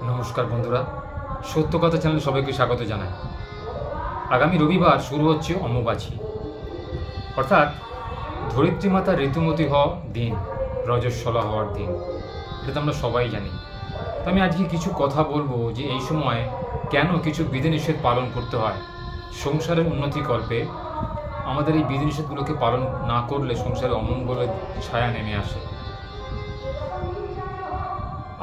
নমস্কার বন্ধুরা, সত্য কথা চ্যানেলে সবাইকে স্বাগত জানাই। আগামী রবিবার শুরু হচ্ছে অম্বুবাচী, অর্থাৎ ধরিত্রী মাতার ঋতুমতী হওয়া দিন, রজস্বলা হওয়ার দিন। এটা তো আমরা সবাই জানি। তো আমি আজকে কিছু কথা বলবো যে এই সময় কেন কিছু বিধিনিষেধ পালন করতে হয়। সংসারের উন্নতিকল্পে আমাদের এই বিধিনিষেধগুলোকে পালন না করলে সংসারে অমঙ্গলের ছায়া নেমে আসে।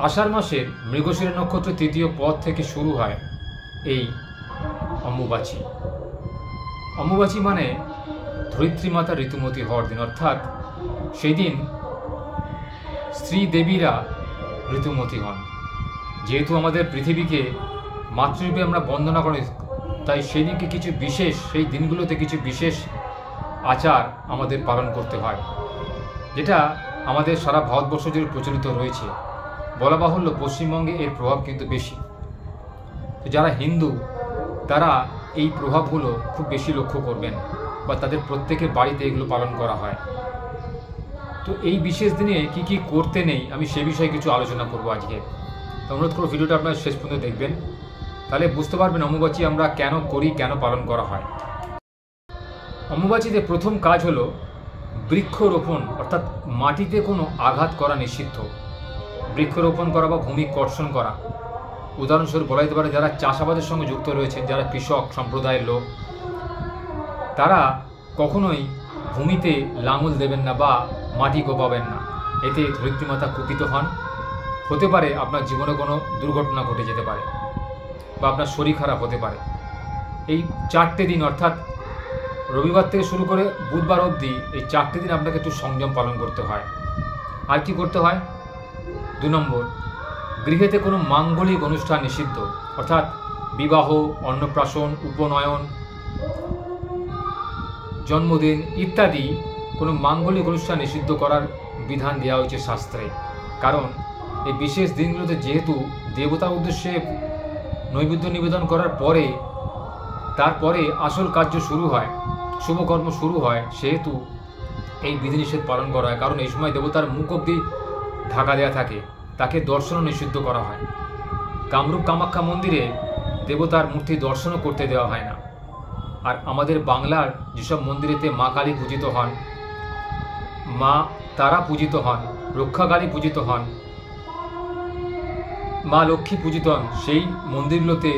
আষাঢ় মাসের মৃগশিরা নক্ষত্র তৃতীয় পদ থেকে শুরু হয় এই অম্বুবাচী। অম্বুবাচী মানে ধরিত্রী মাতা ঋতুমতী হওয়ার দিন, অর্থাৎ সেই দিন স্ত্রী দেবীরা ঋতুমতী হন। যেহেতু আমাদের পৃথিবীকে মাতৃরূপে আমরা বন্দনা করি, তাই সেই দিনকে সেই দিনগুলোতে কিছু বিশেষ আচার আমাদের পালন করতে হয়, যেটা আমাদের সারা ভারতবর্ষ জুড়ে প্রচলিত রয়েছে। বলা বাহুল্য পশ্চিমবঙ্গে এর প্রভাব কিন্তু বেশি। যারা হিন্দু তারা এই প্রভাবগুলো খুব বেশি লক্ষ্য করবেন, বা তাদের প্রত্যেকের বাড়িতে এগুলো পালন করা হয়। তো এই বিশেষ দিনে কি কি করতে নেই আমি সে বিষয়ে কিছু আলোচনা করব আজকে। তো অনুরোধ করব ভিডিওটা আপনারা শেষ পর্যন্ত দেখবেন, তাহলে বুঝতে পারবেন অম্বুবাচী আমরা কেন করি, কেন পালন করা হয়। অম্বুবাচীতে প্রথম কাজ হলো বৃক্ষরোপণ, অর্থাৎ মাটিতে কোনো আঘাত করা নিষিদ্ধ। বৃক্ষরোপণ করা বা ভূমি কর্ষণ করা, উদাহরণস্বরূপ বলা যেতে পারে যারা চাষাবাদের সঙ্গে যুক্ত রয়েছেন, যারা কৃষক সম্প্রদায়ের লোক, তারা কখনোই ভূমিতে লাঙল দেবেন না বা মাটি কোপাবেন না। এতে ধরিত্রী মাতা কুপিত হন। হতে পারে আপনার জীবনে কোনো দুর্ঘটনা ঘটে যেতে পারে বা আপনার শরীর খারাপ হতে পারে। এই 4টে দিন, অর্থাৎ রবিবার থেকে শুরু করে বুধবার অবধি, এই 4টে দিন আপনাকে একটু সংযম পালন করতে হয়। আর কি করতে হয়? 2 নম্বর, গৃহেতে কোনো মাঙ্গলিক অনুষ্ঠান নিষিদ্ধ, অর্থাৎ বিবাহ, অন্নপ্রাশন, উপনয়ন, জন্মদিন ইত্যাদি কোনো মাঙ্গলিক অনুষ্ঠান নিষিদ্ধ করার বিধান দেওয়া হয়েছে শাস্ত্রে। কারণ এই বিশেষ দিনগুলোতে যেহেতু দেবতার উদ্দেশ্যে নৈবেদ্য নিবেদন করার পরে তারপরে আসল কার্য শুরু হয়, শুভকর্ম শুরু হয়, সেহেতু এই বিধিনিষেধ পালন করা হয়। কারণ এই সময় দেবতার মুখ অবধি ঢাকা দেওয়া থাকে, তাকে দর্শনও নিষিদ্ধ করা হয়। কামরূপ কামাখ্যা মন্দিরে দেবতার মূর্তি দর্শনও করতে দেওয়া হয় না। আর আমাদের বাংলার যেসব মন্দিরেতে মা কালী পূজিত হন, মা তারা পূজিত হন, রক্ষাকালী পূজিত হন, মা লক্ষ্মী পূজিত হন, সেই মন্দিরগুলোতে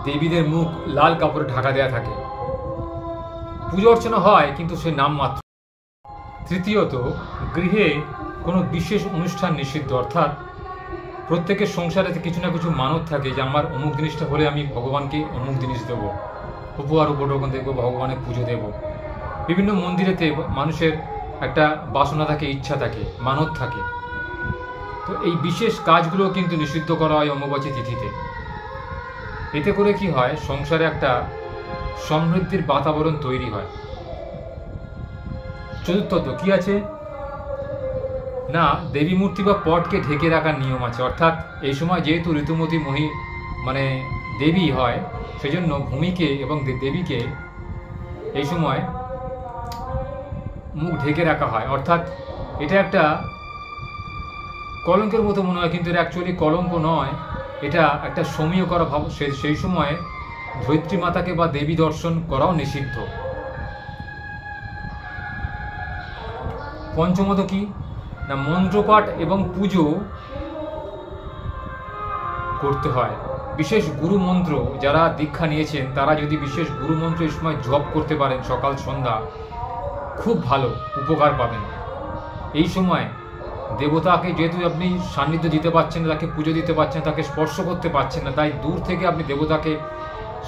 দেবীদের মুখ লাল কাপড়ে ঢাকা দেওয়া থাকে। পুজো অর্চনা হয় কিন্তু সে নামমাত্র। তৃতীয়ত, গৃহে কোনো বিশেষ অনুষ্ঠান নিষিদ্ধ, অর্থাৎ প্রত্যেকের সংসারে কিছু না কিছু মানত থাকে যে আমার অমুক জিনিসটা হলে আমি ভগবানকে অমুক জিনিস দেবো, উপহার উপঢৌকন দেবো, ভগবানের পুজো দেব। বিভিন্ন মন্দিরেতে মানুষের একটা বাসনা থাকে, ইচ্ছা থাকে, মানত থাকে। তো এই বিশেষ কাজগুলো কিন্তু নিষিদ্ধ করা হয় অম্বুবাচী তিথিতে। এতে করে কি হয়, সংসারে একটা সমৃদ্ধির বাতাবরণ তৈরি হয়। চতুর্থত কি আছে না, দেবী মূর্তি বা পটকে ঢেকে রাখার নিয়ম আছে। অর্থাৎ এই সময় যেহেতু ঋতুমতী দেবী হয়, সেজন্য ভূমিকে এবং দেবীকে এই সময় মুখ ঢেকে রাখা হয়। অর্থাৎ এটা একটা কলঙ্কের মতো মনে হয়, কিন্তু এটা অ্যাকচুয়ালি কলঙ্ক নয়, এটা একটা সমীহ করা ভাব। সেই সময় ধরিত্রী মাতাকে বা দেবী দর্শন করাও নিষিদ্ধ। পঞ্চমত কি না, মন্ত্রপাঠ এবং পুজো করতে হয়। বিশেষ গুরু মন্ত্র যারা দীক্ষা নিয়েছেন তারা যদি বিশেষ গুরু মন্ত্র এই সময় জপ করতে পারেন সকাল সন্ধ্যা, খুব ভালো উপকার পাবেন। এই সময় দেবতাকে যেহেতু আপনি সান্নিধ্য দিতে পারছেন না, তাকে পুজো দিতে পারছেন, তাকে স্পর্শ করতে পারছেন না, তাই দূর থেকে আপনি দেবতাকে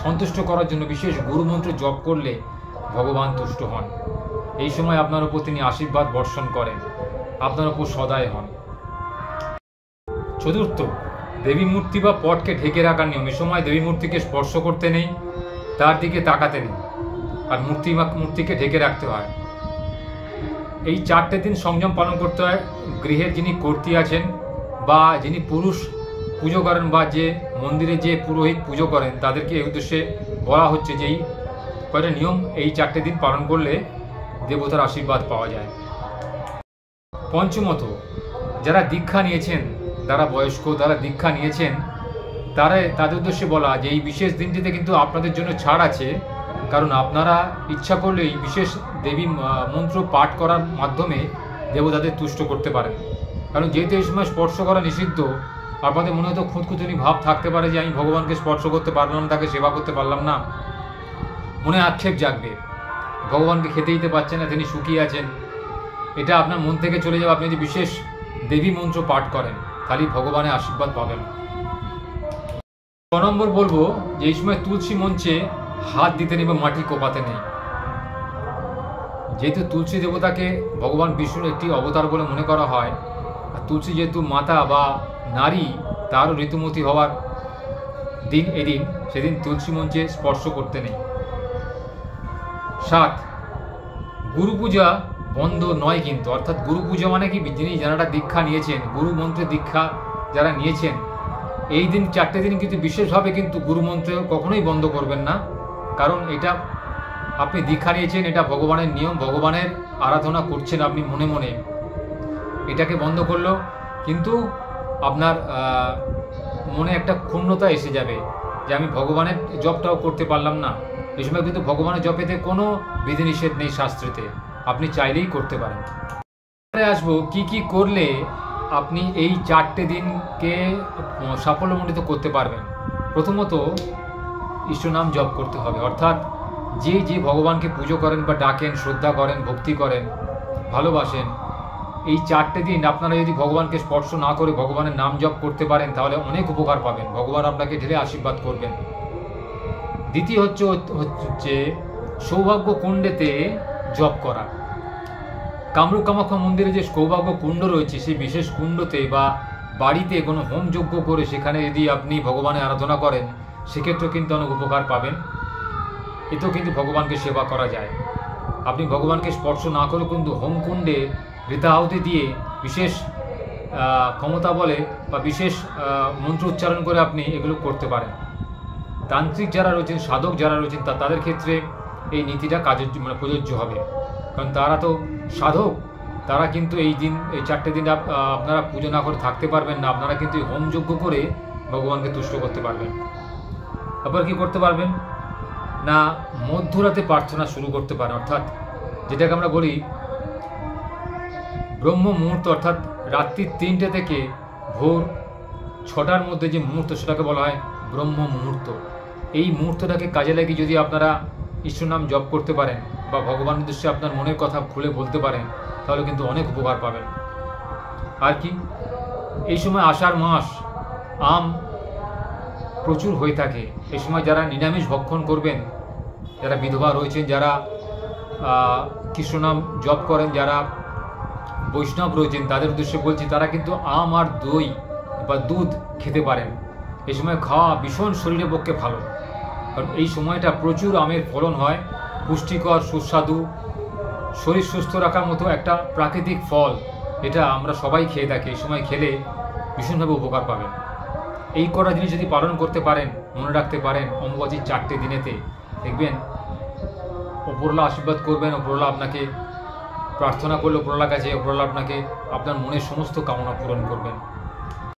সন্তুষ্ট করার জন্য বিশেষ গুরু মন্ত্র জপ করলে ভগবান তুষ্ট হন। এই সময় আপনার উপর তিনি আশীর্বাদ বর্ষণ করেন, আপনার উপর সদয় হন। চতুর্থ, দেবী মূর্তি বা পটকে ঢেকে রাখার নিয়ম। এই সময় দেবী মূর্তিকে স্পর্শ করতে নেই, তার দিকে তাকাতে নেই, আর মূর্তিকে ঢেকে রাখতে হয়। এই 4টে দিন সংযম পালন করতে হয়। গৃহের যিনি কর্ত্রী আছেন বা যিনি পুরুষ পুজো করেন বা যে মন্দিরে যে পুরোহিত পুজো করেন, তাদেরকে এই উদ্দেশ্যে বলা হচ্ছে যে এই কয়টা নিয়ম এই 4টে দিন পালন করলে দেবতার আশীর্বাদ পাওয়া যায়। পঞ্চমত, যারা দীক্ষা নিয়েছেন, যারা বয়স্ক, যারা দীক্ষা নিয়েছেন, তাদের উদ্দেশ্যে বলা যে এই বিশেষ দিনটিতে কিন্তু আপনাদের জন্য ছাড় আছে, কারণ আপনারা ইচ্ছা করলে এই বিশেষ দেবী মন্ত্র পাঠ করার মাধ্যমে দেবতাদের তুষ্ট করতে পারেন। কারণ যেহেতু এই সময় স্পর্শ করা নিষিদ্ধ, আপনাদের মনে হয়তো খুঁতখুঁতুনি ভাব থাকতে পারে যে আমি ভগবানকে স্পর্শ করতে পারলাম না, তাকে সেবা করতে পারলাম না, মনে আক্ষেপ জাগবে, ভগবানকে খেতে দিতে পারছেন না, তিনি শুকিয়ে আছেন। এটা আপনার মন থেকে চলে যাবে। আপনি যদি বিশেষ দেবী মন্ত্র পাঠ করেন তাহলে ভগবানের আশীর্বাদ পাবেন। 6 নম্বর বলবো যে এই সময় তুলসী মঞ্চে হাত দিতে নেই বা মাটি কোপাতে নেই। যেহেতু তুলসী দেবতাকে ভগবান বিষ্ণুর একটি অবতার বলে মনে করা হয়, আর তুলসী যেহেতু মাতা বা নারী, তারও ঋতুমতী হওয়ার দিন এদিন, সেদিন তুলসী মঞ্চে স্পর্শ করতে নেই। 7, গুরু পূজা বন্ধ নয় কিন্তু, অর্থাৎ গুরু পূজা মানে কি, যিনি যারা দীক্ষা নিয়েছেন, গুরু মন্ত্রের দীক্ষা যারা নিয়েছেন, এই দিন 4টে দিন কিন্তু বিশেষভাবে কিন্তু গুরু মন্ত্র কখনোই বন্ধ করবেন না। কারণ এটা আপনি দীক্ষা নিয়েছেন, এটা ভগবানের নিয়ম, ভগবানের আরাধনা করছেন আপনি মনে মনে, এটাকে বন্ধ করলো কিন্তু আপনার মনে একটা ক্ষুণ্ণতা এসে যাবে যে আমি ভগবানের জপটাও করতে পারলাম না। এই সময় কিন্তু ভগবানের জপেতে কোনো বিধিনিষেধ নেই শাস্ত্রেতে, আপনি চাইলেই করতে পারেন। আসবো কি কি করলে আপনি এই 4টে দিনকে সাফল্যমণ্ডিত করতে পারবেন। প্রথমত ঈশ্বর নাম জপ করতে হবে, অর্থাৎ যে যে ভগবানকে পুজো করেন বা ডাকেন, শ্রদ্ধা করেন, ভক্তি করেন, ভালোবাসেন, এই 4টে দিন আপনারা যদি ভগবানকে স্পর্শ না করে ভগবানের নাম জপ করতে পারেন তাহলে অনেক উপকার পাবেন, ভগবান আপনাকে ঢেলে আশীর্বাদ করবেন। দ্বিতীয় হচ্ছে সৌভাগ্য কুণ্ডেতে জপ করা। কামরূপ কামাখ্যা মন্দিরে যে সৌভাগ্য কুণ্ড রয়েছে, সেই বিশেষ কুণ্ডতে বা বাড়িতে কোনো হোম যজ্ঞ করে সেখানে যদি আপনি ভগবানের আরাধনা করেন, সেক্ষেত্রেও কিন্তু অনেক উপকার পাবেন। এতেও কিন্তু ভগবানকে সেবা করা যায়। আপনি ভগবানকে স্পর্শ না করে কিন্তু হোম কুণ্ডে ঋতাহুতি দিয়ে বিশেষ ক্ষমতা বলে বা বিশেষ মন্ত্র উচ্চারণ করে আপনি এগুলো করতে পারেন। তান্ত্রিক যারা রয়েছেন, সাধক যারা রয়েছেন, তাদের ক্ষেত্রে এই নীতিটা প্রযোজ্য হবে, কারণ তারা তো সাধক, তারা কিন্তু এই 4টে দিন আপনারা পুজো না করে থাকতে পারবেন না। আপনারা কিন্তু হোম যজ্ঞ করে ভগবানকে তুষ্ট করতে পারবেন। আবার কি করতে পারবেন না, মধ্যরাতে প্রার্থনা শুরু করতে পারেন, অর্থাৎ যেটাকে আমরা বলি ব্রহ্ম মুহূর্ত, অর্থাৎ রাত্রি 3টে থেকে ভোর 6টার মধ্যে যে মুহূর্ত, সেটাকে বলা হয় ব্রহ্ম মুহূর্ত। এই মুহূর্তটাকে কাজে লাগিয়ে যদি আপনারা ঈশ্বর নাম জপ করতে পারেন বা ভগবানের উদ্দেশ্যে আপনার মনের কথা খুলে বলতে পারেন তাহলে কিন্তু অনেক উপকার পাবেন। আর কি, এই সময় আষাঢ় মাস, আম প্রচুর হয়ে থাকে। এই সময় যারা নিরামিষ ভক্ষণ করবেন, যারা বিধবা রয়েছেন, যারা কৃষ্ণ নাম জপ করেন, যারা বৈষ্ণব রয়েছেন, তাদের উদ্দেশ্যে বলছি, তারা কিন্তু আম আর দই বা দুধ খেতে পারেন। এই সময় খাওয়া ভীষণ শরীরের পক্ষে ভালো, কারণ এই সময়টা প্রচুর আমের ফলন হয়, পুষ্টিকর, সুস্বাদু, শরীর সুস্থ রাখার মতো একটা প্রাকৃতিক ফল। এটা আমরা সবাই খেয়ে থাকি, এই সময় খেলে ভীষণভাবে উপকার পাবেন। এই কটা জিনিস যদি পালন করতে পারেন, মনে রাখতে পারেন অম্বুবাচীর 4টে দিনেতে, দেখবেন ওপরওয়ালা আশীর্বাদ করবেন। ওপরওয়ালা আপনাকে প্রার্থনা করলে ওপরওয়ালার কাছে ওপরওয়ালা আপনাকে আপনার মনের সমস্ত কামনা পূরণ করবেন।